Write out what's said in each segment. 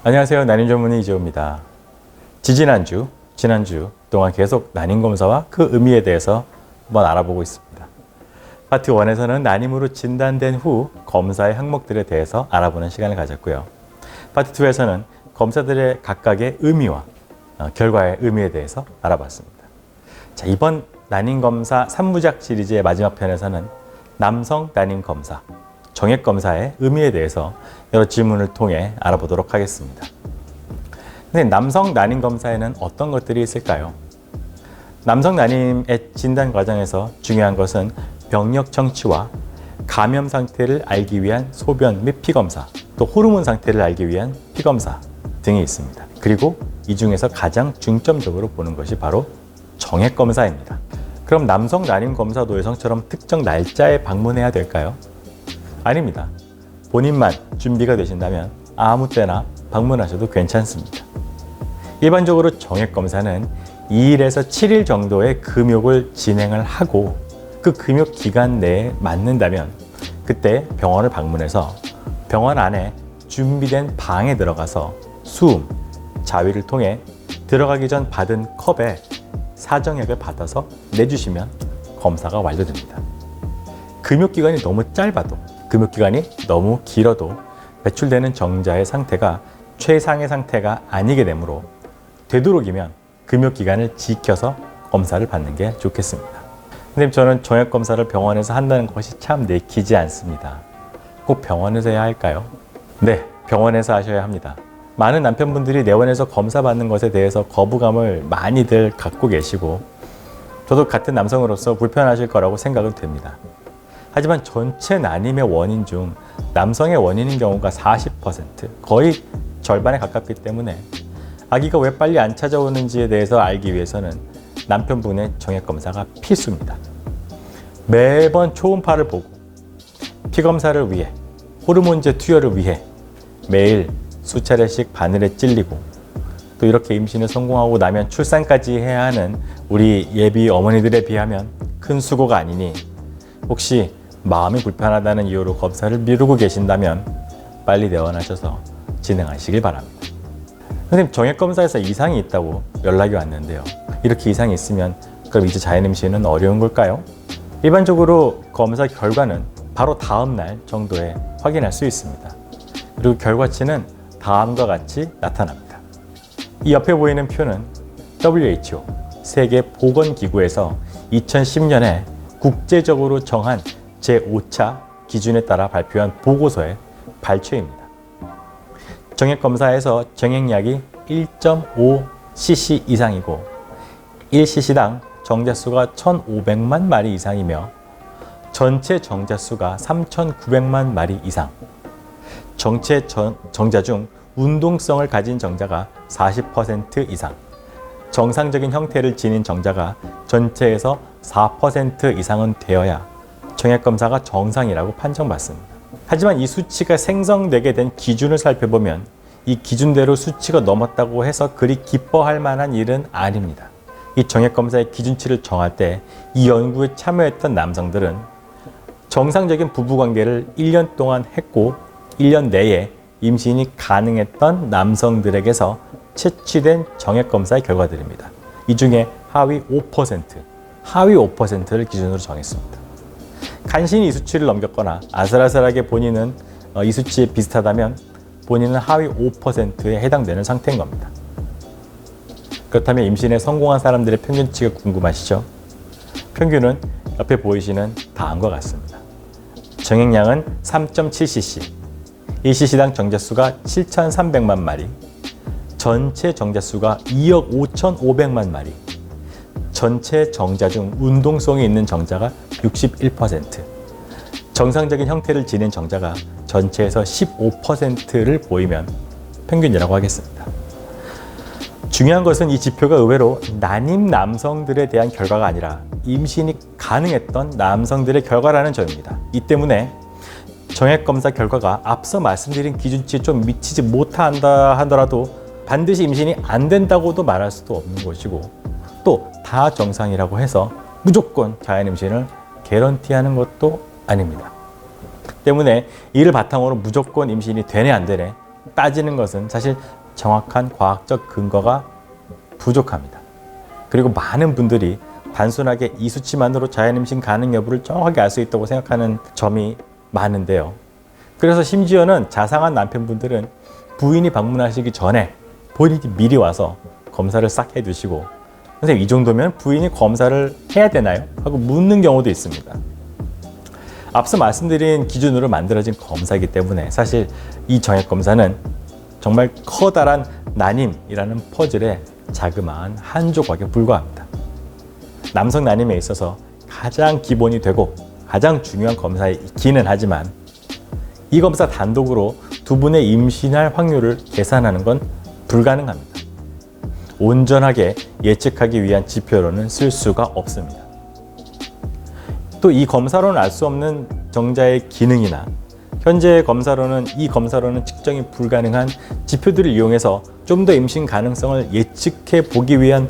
안녕하세요. 난임 전문의 이재호입니다. 지난주 동안 계속 난임 검사와 그 의미에 대해서 한번 알아보고 있습니다. 파트 1에서는 난임으로 진단된 후 검사의 항목들에 대해서 알아보는 시간을 가졌고요. 파트 2에서는 검사들의 각각의 의미와 결과의 의미에 대해서 알아봤습니다. 자, 이번 난임 검사 3부작 시리즈의 마지막 편에서는 남성 난임 검사, 정액 검사의 의미에 대해서 여러 질문을 통해 알아보도록 하겠습니다. 근데 남성 난임 검사에는 어떤 것들이 있을까요? 남성 난임의 진단 과정에서 중요한 것은 병력 청취와 감염 상태를 알기 위한 소변 및 피 검사, 또 호르몬 상태를 알기 위한 피 검사 등이 있습니다. 그리고 이 중에서 가장 중점적으로 보는 것이 바로 정액 검사입니다. 그럼 남성 난임 검사도 여성처럼 특정 날짜에 방문해야 될까요? 아닙니다. 본인만 준비가 되신다면 아무 때나 방문하셔도 괜찮습니다. 일반적으로 정액 검사는 2일에서 7일 정도의 금욕을 진행을 하고 그 금욕 기간 내에 맞는다면 그때 병원을 방문해서 병원 안에 준비된 방에 들어가서 수음, 자위를 통해 들어가기 전 받은 컵에 사정액을 받아서 내주시면 검사가 완료됩니다. 금욕기간이 너무 짧아도 금욕기간이 너무 길어도 배출되는 정자의 상태가 최상의 상태가 아니게 되므로 되도록이면 금욕기간을 지켜서 검사를 받는 게 좋겠습니다. 선생님, 저는 정액 검사를 병원에서 한다는 것이 참 내키지 않습니다. 꼭 병원에서 해야 할까요? 네, 병원에서 하셔야 합니다. 많은 남편분들이 내원에서 검사 받는 것에 대해서 거부감을 많이들 갖고 계시고 저도 같은 남성으로서 불편하실 거라고 생각은 됩니다. 하지만 전체 난임의 원인 중 남성의 원인인 경우가 40%, 거의 절반에 가깝기 때문에 아기가 왜 빨리 안 찾아오는지에 대해서 알기 위해서는 남편분의 정액 검사가 필수입니다. 매번 초음파를 보고 피검사를 위해 호르몬제 투여를 위해 매일 수차례씩 바늘에 찔리고 또 이렇게 임신을 성공하고 나면 출산까지 해야 하는 우리 예비 어머니들에 비하면 큰 수고가 아니니 혹시 마음이 불편하다는 이유로 검사를 미루고 계신다면 빨리 내원하셔서 진행하시길 바랍니다. 선생님, 정액 검사에서 이상이 있다고 연락이 왔는데요. 이렇게 이상이 있으면 그럼 이제 자연임신은 어려운 걸까요? 일반적으로 검사 결과는 바로 다음 날 정도에 확인할 수 있습니다. 그리고 결과치는 다음과 같이 나타납니다. 이 옆에 보이는 표는 WHO 세계보건기구에서 2010년에 국제적으로 정한 제5차 기준에 따라 발표한 보고서의 발췌입니다. 정액검사에서 정액량이 1.5cc 이상이고 1cc당 정자수가 1,500만 마리 이상이며 전체 정자수가 3,900만 마리 이상, 전체 정자 중 운동성을 가진 정자가 40% 이상, 정상적인 형태를 지닌 정자가 전체에서 4% 이상은 되어야 정액검사가 정상이라고 판정받습니다. 하지만 이 수치가 생성되게 된 기준을 살펴보면 이 기준대로 수치가 넘었다고 해서 그리 기뻐할 만한 일은 아닙니다. 이 정액검사의 기준치를 정할 때 이 연구에 참여했던 남성들은 정상적인 부부관계를 1년 동안 했고 1년 내에 임신이 가능했던 남성들에게서 채취된 정액검사의 결과들입니다. 이 중에 하위 5%를 기준으로 정했습니다. 간신히 이 수치를 넘겼거나 아슬아슬하게 본인은 이 수치에 비슷하다면 본인은 하위 5%에 해당되는 상태인 겁니다. 그렇다면 임신에 성공한 사람들의 평균치가 궁금하시죠? 평균은 옆에 보이시는 다음과 같습니다. 정액량은 3.7cc, 1cc당 정자수가 7,300만 마리, 전체 정자수가 2억 5,500만 마리, 전체 정자 중 운동성이 있는 정자가 61%, 정상적인 형태를 지닌 정자가 전체에서 15%를 보이면 평균이라고 하겠습니다. 중요한 것은 이 지표가 의외로 난임 남성들에 대한 결과가 아니라 임신이 가능했던 남성들의 결과라는 점입니다. 이 때문에 정액검사 결과가 앞서 말씀드린 기준치에 좀 미치지 못한다 하더라도 반드시 임신이 안 된다고도 말할 수도 없는 것이고 또 다 정상이라고 해서 무조건 자연임신을 개런티하는 것도 아닙니다. 때문에 이를 바탕으로 무조건 임신이 되네 안 되네 따지는 것은 사실 정확한 과학적 근거가 부족합니다. 그리고 많은 분들이 단순하게 이 수치만으로 자연임신 가능 여부를 정확하게 알 수 있다고 생각하는 점이 많은데요. 그래서 심지어는 자상한 남편분들은 부인이 방문하시기 전에 본인이 미리 와서 검사를 싹 해두시고, 선생님 이 정도면 부인이 검사를 해야 되나요? 하고 묻는 경우도 있습니다. 앞서 말씀드린 기준으로 만들어진 검사이기 때문에 사실 이 정액 검사는 정말 커다란 난임이라는 퍼즐의 자그마한 한 조각에 불과합니다. 남성 난임에 있어서 가장 기본이 되고 가장 중요한 검사이기는 하지만 이 검사 단독으로 두 분의 임신할 확률을 계산하는 건 불가능합니다. 온전하게 예측하기 위한 지표로는 쓸 수가 없습니다. 또 이 검사로는 알 수 없는 정자의 기능이나 현재 검사로는 이 검사로는 측정이 불가능한 지표들을 이용해서 좀 더 임신 가능성을 예측해 보기 위한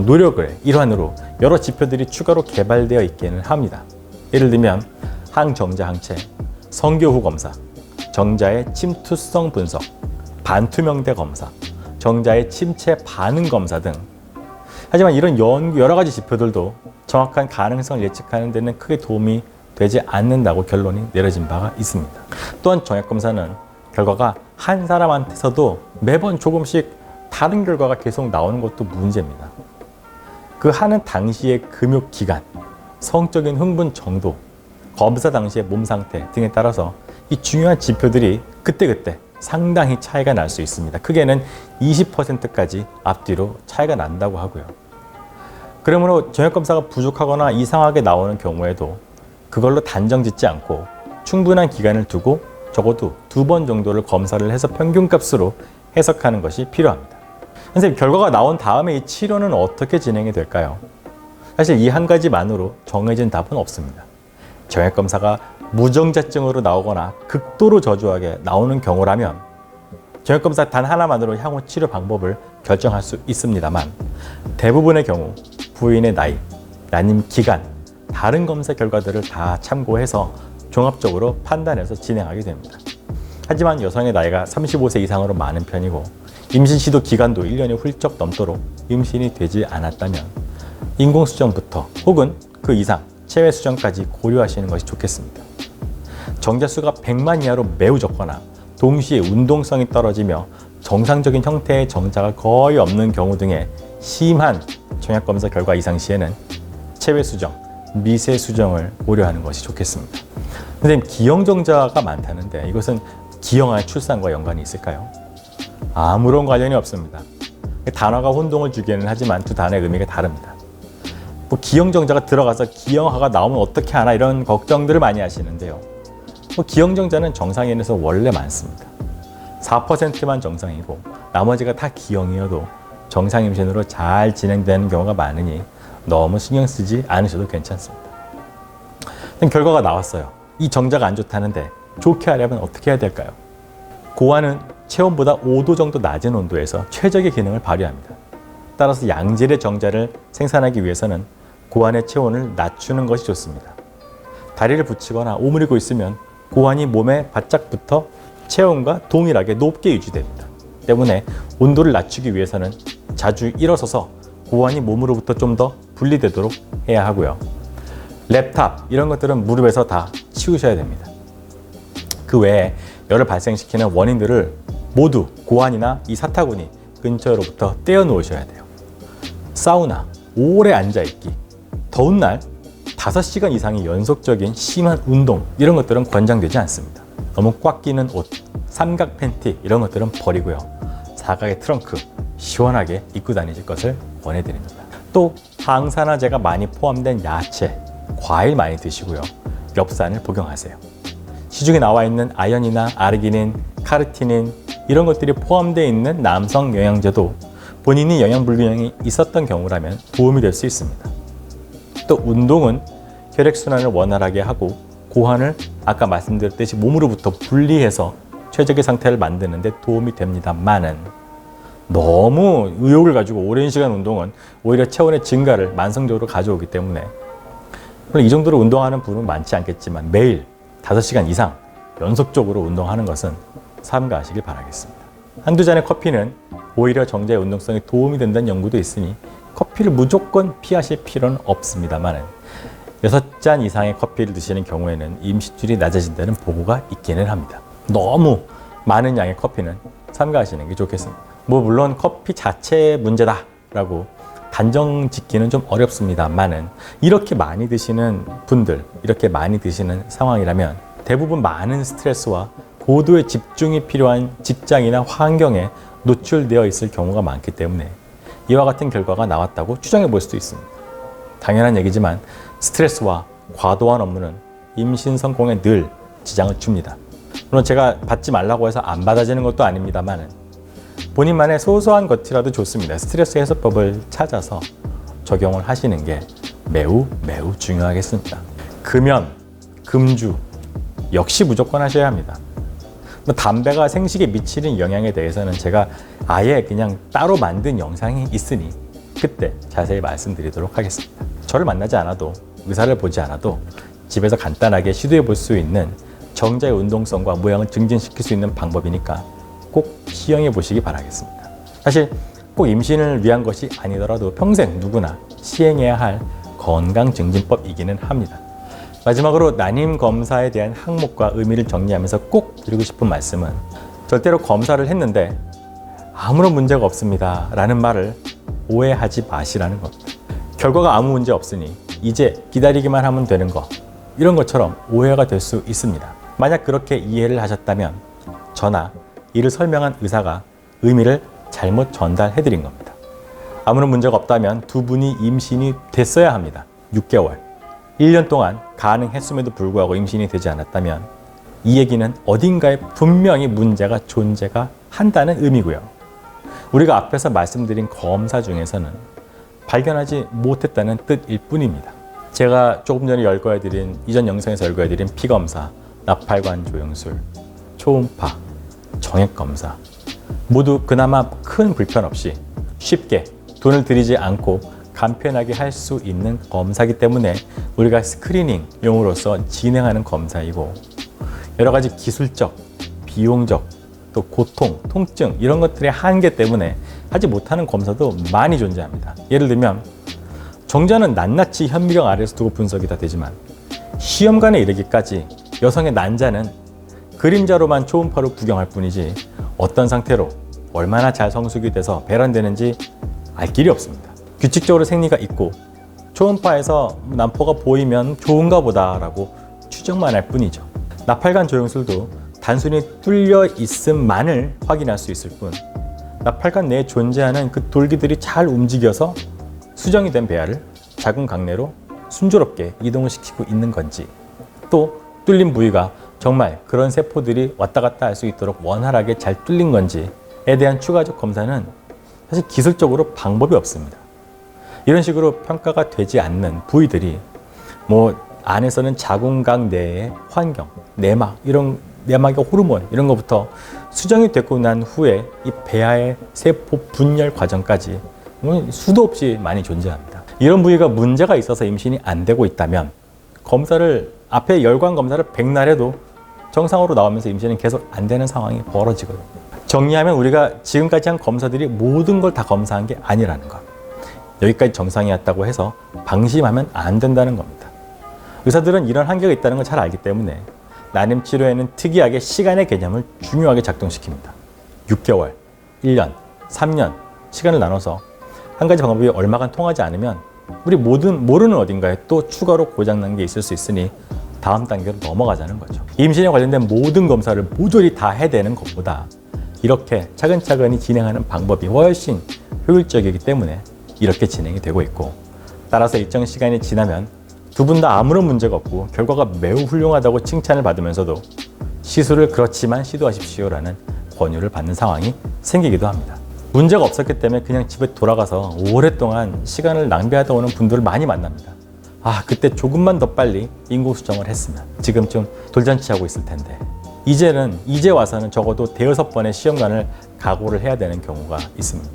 노력을 일환으로 여러 지표들이 추가로 개발되어 있기는 합니다. 예를 들면 항정자 항체, 성교 후 검사, 정자의 침투성 분석, 반투명대 검사, 정자의 침체 반응 검사 등. 하지만 이런 여러 가지 지표들도 정확한 가능성을 예측하는 데는 크게 도움이 되지 않는다고 결론이 내려진 바가 있습니다. 또한 정액검사는 결과가 한 사람한테서도 매번 조금씩 다른 결과가 계속 나오는 것도 문제입니다. 그 하는 당시의 금욕 기간, 성적인 흥분 정도, 검사 당시의 몸 상태 등에 따라서 이 중요한 지표들이 그때그때 상당히 차이가 날 수 있습니다. 크게는 20%까지 앞뒤로 차이가 난다고 하고요. 그러므로 정액검사가 부족하거나 이상하게 나오는 경우에도 그걸로 단정 짓지 않고 충분한 기간을 두고 적어도 2번 정도를 검사를 해서 평균값으로 해석하는 것이 필요합니다. 선생님, 결과가 나온 다음에 이 치료는 어떻게 진행이 될까요? 사실 이 한 가지만으로 정해진 답은 없습니다. 정액검사가 무정자증으로 나오거나 극도로 저조하게 나오는 경우라면 정액검사 단 하나만으로 향후 치료 방법을 결정할 수 있습니다만, 대부분의 경우 부인의 나이, 난임 기간, 다른 검사 결과들을 다 참고해서 종합적으로 판단해서 진행하게 됩니다. 하지만 여성의 나이가 35세 이상으로 많은 편이고 임신 시도 기간도 1년이 훌쩍 넘도록 임신이 되지 않았다면 인공수정부터 혹은 그 이상 체외 수정까지 고려하시는 것이 좋겠습니다. 정자수가 100만 이하로 매우 적거나 동시에 운동성이 떨어지며 정상적인 형태의 정자가 거의 없는 경우 등의 심한 정액검사 결과 이상 시에는 체외 수정, 미세 수정을 고려하는 것이 좋겠습니다. 선생님, 기형정자가 많다는데 이것은 기형아의 출산과 연관이 있을까요? 아무런 관련이 없습니다. 단어가 혼동을 주기는 하지만 두 단어의 의미가 다릅니다. 기형정자가 들어가서 기형아가 나오면 어떻게 하나 이런 걱정들을 많이 하시는데요. 기형정자는 정상인에서 원래 많습니다. 4%만 정상이고 나머지가 다 기형이어도 정상임신으로 잘 진행되는 경우가 많으니 너무 신경 쓰지 않으셔도 괜찮습니다. 결과가 나왔어요. 이 정자가 안 좋다는데 좋게 하려면 어떻게 해야 될까요? 고환은 체온보다 5도 정도 낮은 온도에서 최적의 기능을 발휘합니다. 따라서 양질의 정자를 생산하기 위해서는 고환의 체온을 낮추는 것이 좋습니다. 다리를 붙이거나 오므리고 있으면 고환이 몸에 바짝 붙어 체온과 동일하게 높게 유지됩니다. 때문에 온도를 낮추기 위해서는 자주 일어서서 고환이 몸으로부터 좀 더 분리되도록 해야 하고요. 랩탑 이런 것들은 무릎에서 다 치우셔야 됩니다. 그 외에 열을 발생시키는 원인들을 모두 고환이나 이 사타구니 근처로부터 떼어 놓으셔야 돼요. 사우나, 오래 앉아있기, 더운 날 5시간 이상의 연속적인 심한 운동 이런 것들은 권장되지 않습니다. 너무 꽉 끼는 옷, 삼각 팬티 이런 것들은 버리고요. 사각의 트렁크 시원하게 입고 다니실 것을 권해드립니다. 또 항산화제가 많이 포함된 야채, 과일 많이 드시고요. 엽산을 복용하세요. 시중에 나와 있는 아연이나 아르기닌, 카르티닌 이런 것들이 포함되어 있는 남성 영양제도 본인이 영양불균형이 있었던 경우라면 도움이 될 수 있습니다. 또 운동은 혈액순환을 원활하게 하고 고환을 아까 말씀드렸듯이 몸으로부터 분리해서 최적의 상태를 만드는 데 도움이 됩니다만은 너무 의욕을 가지고 오랜 시간 운동은 오히려 체온의 증가를 만성적으로 가져오기 때문에 물론 이 정도로 운동하는 분은 많지 않겠지만 매일 5시간 이상 연속적으로 운동하는 것은 삼가하시길 바라겠습니다. 한두 잔의 커피는 오히려 정자의 운동성에 도움이 된다는 연구도 있으니 커피를 무조건 피하실 필요는 없습니다만 6잔 이상의 커피를 드시는 경우에는 임시줄이 낮아진다는 보고가 있기는 합니다. 너무 많은 양의 커피는 삼가하시는 게 좋겠습니다. 물론 커피 자체의 문제다라고 단정 짓기는 좀 어렵습니다만은 이렇게 많이 드시는 분들, 이렇게 많이 드시는 상황이라면 대부분 많은 스트레스와 고도의 집중이 필요한 직장이나 환경에 노출되어 있을 경우가 많기 때문에 이와 같은 결과가 나왔다고 추정해 볼 수도 있습니다. 당연한 얘기지만 스트레스와 과도한 업무는 임신 성공에 늘 지장을 줍니다. 물론 제가 받지 말라고 해서 안 받아지는 것도 아닙니다만 본인만의 소소한 것이라도 좋습니다. 스트레스 해소법을 찾아서 적용을 하시는 게 매우 중요하겠습니다. 금연, 금주 역시 무조건 하셔야 합니다. 담배가 생식에 미치는 영향에 대해서는 제가 아예 그냥 따로 만든 영상이 있으니 그때 자세히 말씀드리도록 하겠습니다. 저를 만나지 않아도, 의사를 보지 않아도 집에서 간단하게 시도해 볼 수 있는 정자의 운동성과 모양을 증진시킬 수 있는 방법이니까 꼭 시행해 보시기 바라겠습니다. 사실 꼭 임신을 위한 것이 아니더라도 평생 누구나 시행해야 할 건강증진법이기는 합니다. 마지막으로 난임 검사에 대한 항목과 의미를 정리하면서 꼭 드리고 싶은 말씀은 절대로 검사를 했는데 아무런 문제가 없습니다 라는 말을 오해하지 마시라는 겁니다. 결과가 아무 문제 없으니 이제 기다리기만 하면 되는 거, 이런 것처럼 오해가 될 수 있습니다. 만약 그렇게 이해를 하셨다면 저나 이를 설명한 의사가 의미를 잘못 전달해드린 겁니다. 아무런 문제가 없다면 두 분이 임신이 됐어야 합니다. 6개월, 1년 동안 가능했음에도 불구하고 임신이 되지 않았다면 이 얘기는 어딘가에 분명히 문제가 존재가 한다는 의미고요. 우리가 앞에서 말씀드린 검사 중에서는 발견하지 못했다는 뜻일 뿐입니다. 제가 조금 전에 열거해드린, 이전 영상에서 열거해드린 피검사, 나팔관 조영술, 초음파, 정액검사 모두 그나마 큰 불편 없이 쉽게 돈을 들이지 않고 간편하게 할 수 있는 검사이기 때문에 우리가 스크리닝용으로서 진행하는 검사이고 여러 가지 기술적, 비용적, 또 고통, 통증 이런 것들의 한계 때문에 하지 못하는 검사도 많이 존재합니다. 예를 들면 정자는 낱낱이 현미경 아래에서 두고 분석이 다 되지만 시험관에 이르기까지 여성의 난자는 그림자로만 초음파로 구경할 뿐이지 어떤 상태로 얼마나 잘 성숙이 돼서 배란되는지 알 길이 없습니다. 규칙적으로 생리가 있고 초음파에서 난포가 보이면 좋은가 보다라고 추정만 할 뿐이죠. 나팔관 조영술도 단순히 뚫려 있음만을 확인할 수 있을 뿐 나팔관 내에 존재하는 그 돌기들이 잘 움직여서 수정이 된 배아를 작은 강내로 순조롭게 이동을 시키고 있는 건지 또 뚫린 부위가 정말 그런 세포들이 왔다 갔다 할 수 있도록 원활하게 잘 뚫린 건지에 대한 추가적 검사는 사실 기술적으로 방법이 없습니다. 이런 식으로 평가가 되지 않는 부위들이 안에서는 자궁각 내의 환경, 내막, 이런 내막의 호르몬 이런 것부터 수정이 되고 난 후에 이 배아의 세포 분열 과정까지 수도 없이 많이 존재합니다. 이런 부위가 문제가 있어서 임신이 안 되고 있다면 검사를 앞에 열관 검사를 백날 해도 정상으로 나오면서 임신은 계속 안 되는 상황이 벌어지거든요. 정리하면 우리가 지금까지 한 검사들이 모든 걸 다 검사한 게 아니라는 것. 여기까지 정상이었다고 해서 방심하면 안 된다는 겁니다. 의사들은 이런 한계가 있다는 걸 잘 알기 때문에 난임 치료에는 특이하게 시간의 개념을 중요하게 작동시킵니다. 6개월, 1년, 3년 시간을 나눠서 한 가지 방법이 얼마간 통하지 않으면 우리 모르는 어딘가에 또 추가로 고장난 게 있을 수 있으니 다음 단계로 넘어가자는 거죠. 임신에 관련된 모든 검사를 모조리 다 해대는 것보다 이렇게 차근차근히 진행하는 방법이 훨씬 효율적이기 때문에 이렇게 진행이 되고 있고 따라서 일정 시간이 지나면 두 분 다 아무런 문제가 없고 결과가 매우 훌륭하다고 칭찬을 받으면서도 시술을 그렇지만 시도하십시오라는 권유를 받는 상황이 생기기도 합니다. 문제가 없었기 때문에 그냥 집에 돌아가서 오랫동안 시간을 낭비하다 오는 분들을 많이 만납니다. 그때 조금만 더 빨리 인공 수정을 했으면 지금쯤 돌잔치하고 있을 텐데 이제 와서는 적어도 5-6번의 시험관을 각오를 해야 되는 경우가 있습니다.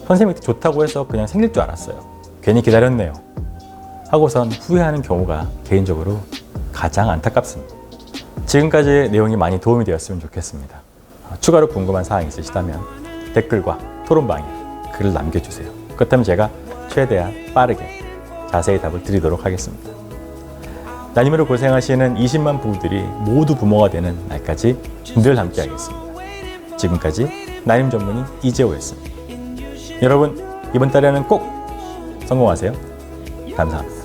선생님한테 좋다고 해서 그냥 생길 줄 알았어요. 괜히 기다렸네요. 하고선 후회하는 경우가 개인적으로 가장 안타깝습니다. 지금까지 내용이 많이 도움이 되었으면 좋겠습니다. 추가로 궁금한 사항이 있으시다면 댓글과 토론방에 글을 남겨주세요. 그렇다면 제가 최대한 빠르게 자세히 답을 드리도록 하겠습니다. 난임으로 고생하시는 20만 부부들이 모두 부모가 되는 날까지 늘 함께 하겠습니다. 지금까지 난임 전문의 이재호였습니다. 여러분, 이번 달에는 꼭 성공하세요. 감사합니다.